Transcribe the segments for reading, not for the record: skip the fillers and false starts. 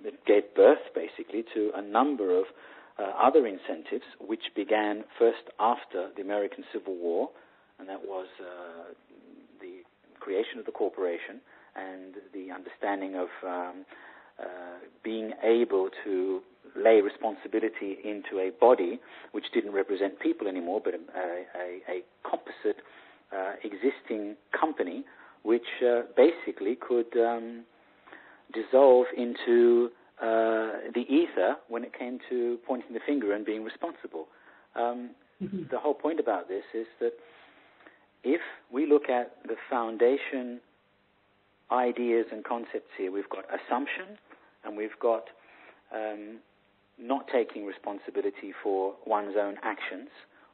it gave birth, basically, to a number of other incentives, which began first after the American Civil War, and that was the creation of the corporation and the understanding of being able to lay responsibility into a body which didn't represent people anymore, but a composite existing company which basically could dissolve into the ether when it came to pointing the finger and being responsible. The whole point about this is that if we look at the foundation ideas and concepts here, we've got assumption and we've got not taking responsibility for one's own actions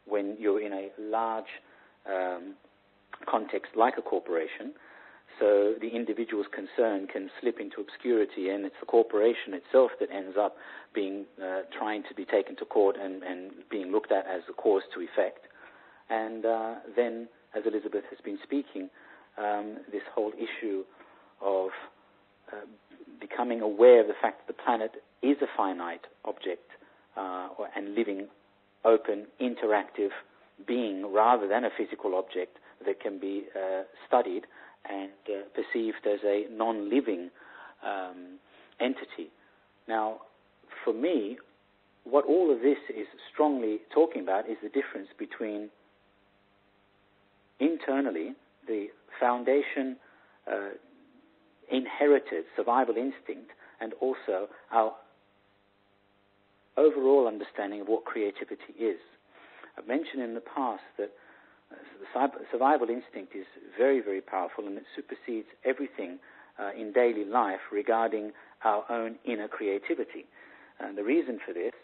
when you're in a large context like a corporation. So the individual's concern can slip into obscurity, and it's the corporation itself that ends up being trying to be taken to court and being looked at as the cause to effect. And then, as Elisabet has been speaking, this whole issue of becoming aware of the fact that the planet is a finite object and living, open, interactive being rather than a physical object that can be studied and perceived as a non-living entity. Now, for me, what all of this is strongly talking about is the difference between internally the foundation inherited survival instinct and also our overall understanding of what creativity is. I've mentioned in the past that the survival instinct is very, very powerful, and it supersedes everything in daily life regarding our own inner creativity. And the reason for this,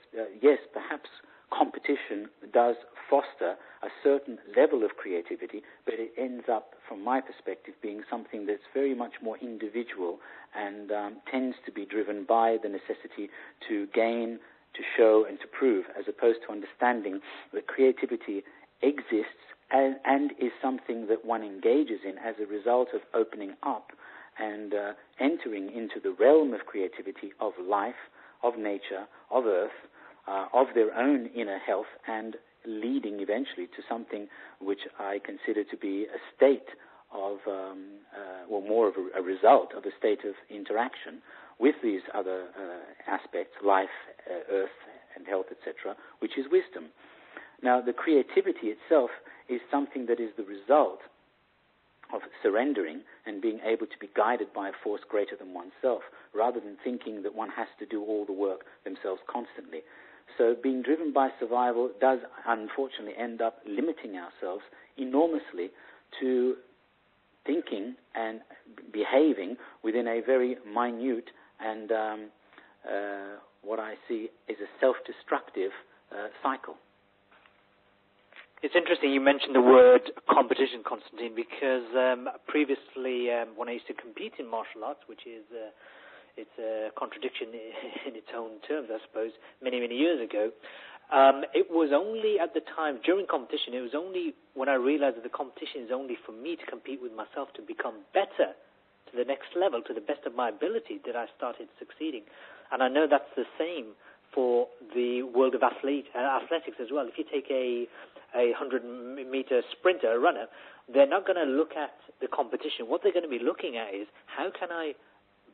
yes, perhaps competition does foster a certain level of creativity, but it ends up, from my perspective, being something that's very much more individual and tends to be driven by the necessity to gain, to show, and to prove, as opposed to understanding that creativity exists and is something that one engages in as a result of opening up and entering into the realm of creativity of life, of nature, of earth, of their own inner health, and leading eventually to something which I consider to be a state of, more of a result of a state of interaction with these other aspects, life, earth, and health, etc., which is wisdom. Now, the creativity itself is something that is the result of surrendering and being able to be guided by a force greater than oneself, rather than thinking that one has to do all the work themselves constantly. So being driven by survival does unfortunately end up limiting ourselves enormously to thinking and behaving within a very minute and what I see is a self-destructive cycle. It's interesting you mentioned the word competition, Konstantin, because previously when I used to compete in martial arts, which is it's a contradiction in its own terms, I suppose, many, many years ago, it was only at the time, during competition, it was only when I realized that the competition is only for me to compete with myself to become better, to the next level, to the best of my ability, that I started succeeding. And I know that's the same for the world of athletics as well. If you take a 100-meter sprinter, a runner, they're not going to look at the competition. What they're going to be looking at is, how can I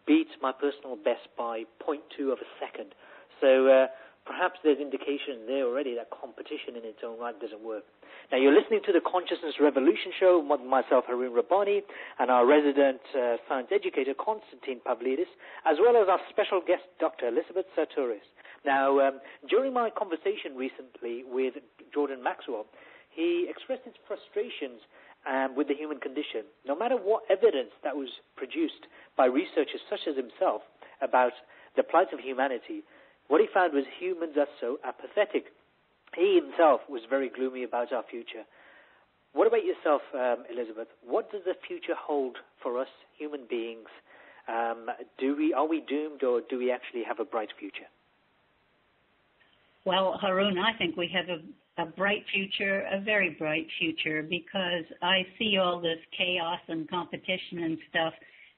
beat my personal best by 0.2 of a second? So perhaps there's indication there already that competition in its own right doesn't work. Now, you're listening to the Consciousness Revolution show with myself, Haroon Rabbani, and our resident science educator, Konstantin Pavlidis, as well as our special guest, Dr. Elisabet Sahtouris. Now, during my conversation recently with Jordan Maxwell, he expressed his frustrations with the human condition. No matter what evidence that was produced by researchers such as himself about the plight of humanity, what he found was humans are so apathetic. He himself was very gloomy about our future. What about yourself, Elisabet? What does the future hold for us human beings? Are we doomed, or do we actually have a bright future? Well, Haroon, I think we have a bright future, a very bright future, because I see all this chaos and competition and stuff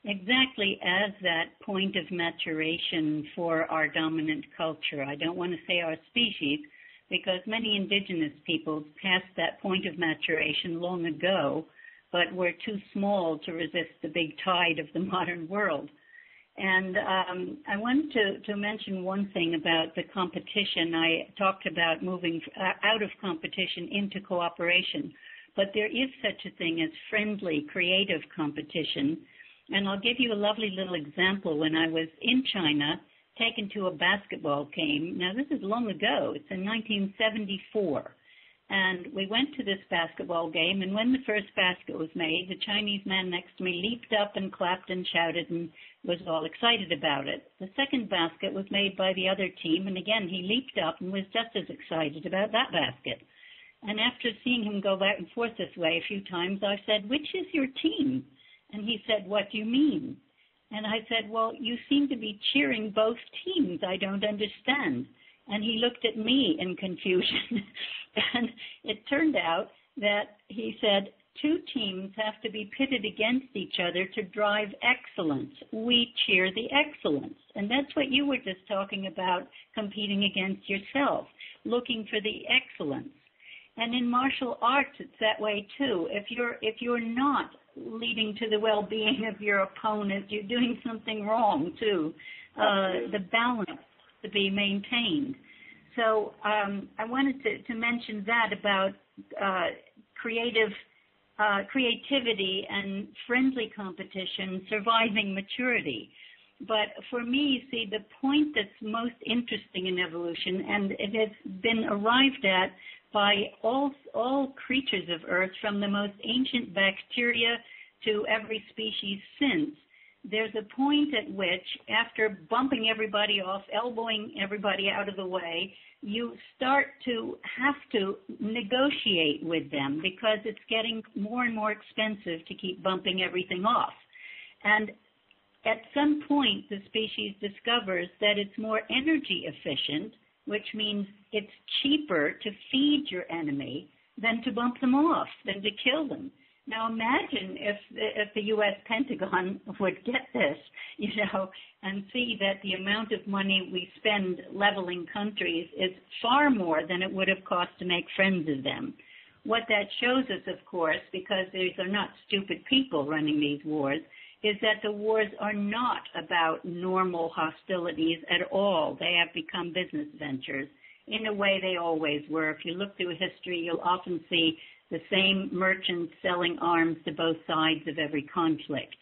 exactly as that point of maturation for our dominant culture. I don't want to say our species, because many indigenous peoples passed that point of maturation long ago, but were too small to resist the big tide of the modern world. And I wanted to mention one thing about the competition. I talked about moving out of competition into cooperation, but there is such a thing as friendly, creative competition. And I'll give you a lovely little example. When I was in China, taken to a basketball game. Now, this is long ago. It's in 1974. And we went to this basketball game, and when the first basket was made, the Chinese man next to me leaped up and clapped and shouted and was all excited about it. The second basket was made by the other team, and again, he leaped up and was just as excited about that basket. And after seeing him go back and forth this way a few times, I said, "Which is your team?" And he said, "What do you mean?" And I said, "Well, you seem to be cheering both teams. I don't understand." And he looked at me in confusion. And it turned out that he said, two teams have to be pitted against each other to drive excellence. We cheer the excellence. And that's what you were just talking about, competing against yourself, looking for the excellence. And in martial arts, it's that way too. If you're not leading to the well-being of your opponent, you're doing something wrong too. The balance to be maintained. So I wanted to mention that about creativity and friendly competition, surviving maturity. But for me, you see, the point that's most interesting in evolution, and it has been arrived at by all creatures of Earth, from the most ancient bacteria to every species since, there's a point at which, after bumping everybody off, elbowing everybody out of the way, you start to have to negotiate with them because it's getting more and more expensive to keep bumping everything off. And at some point, the species discovers that it's more energy efficient, which means it's cheaper to feed your enemy than to bump them off, than to kill them. Now imagine if the U.S. Pentagon would get this, and see that the amount of money we spend leveling countries is far more than it would have cost to make friends of them. What that shows us, of course, because these are not stupid people running these wars, is that the wars are not about normal hostilities at all. They have become business ventures. In a way, they always were. If you look through history, you'll often see the same merchants selling arms to both sides of every conflict.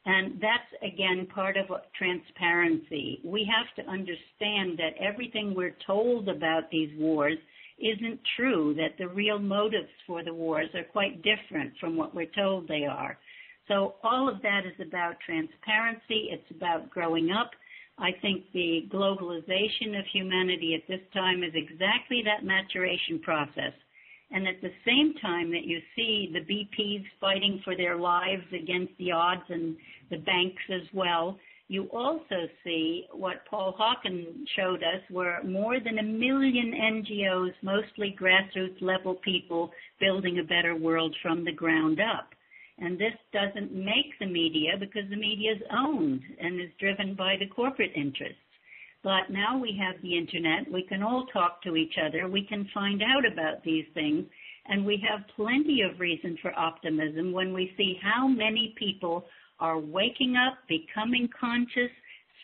And that's, again, part of transparency. We have to understand that everything we're told about these wars isn't true, that the real motives for the wars are quite different from what we're told they are. So all of that is about transparency. It's about growing up. I think the globalization of humanity at this time is exactly that maturation process. And at the same time that you see the BPs fighting for their lives against the odds, and the banks as well, you also see what Paul Hawken showed us were more than 1 million NGOs, mostly grassroots level people, building a better world from the ground up. And this doesn't make the media, because the media is owned and is driven by the corporate interests. But now we have the internet. We can all talk to each other. We can find out about these things. And we have plenty of reason for optimism when we see how many people are waking up, becoming conscious,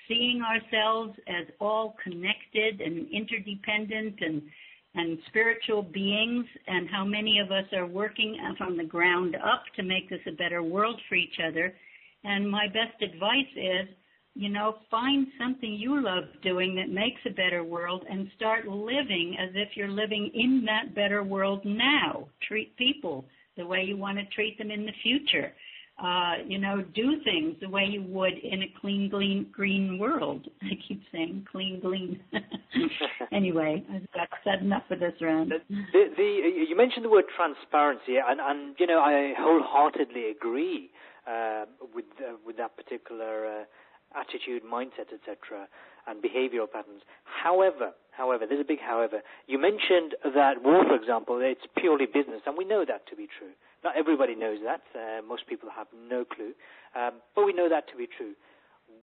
seeing ourselves as all connected and interdependent and spiritual beings, and how many of us are working from the ground up to make this a better world for each other. And my best advice is, find something you love doing that makes a better world, and start living as if you're living in that better world now. Treat people the way you want to treat them in the future. Do things the way you would in a clean, green world. I keep saying clean, green. Anyway, I've said enough of this round. You mentioned the word transparency, and I wholeheartedly agree with that particular attitude, mindset, etc., and behavioral patterns. However, there's a big however. You mentioned that war, for example, it's purely business, and we know that to be true. Not everybody knows that. Most people have no clue. But we know that to be true.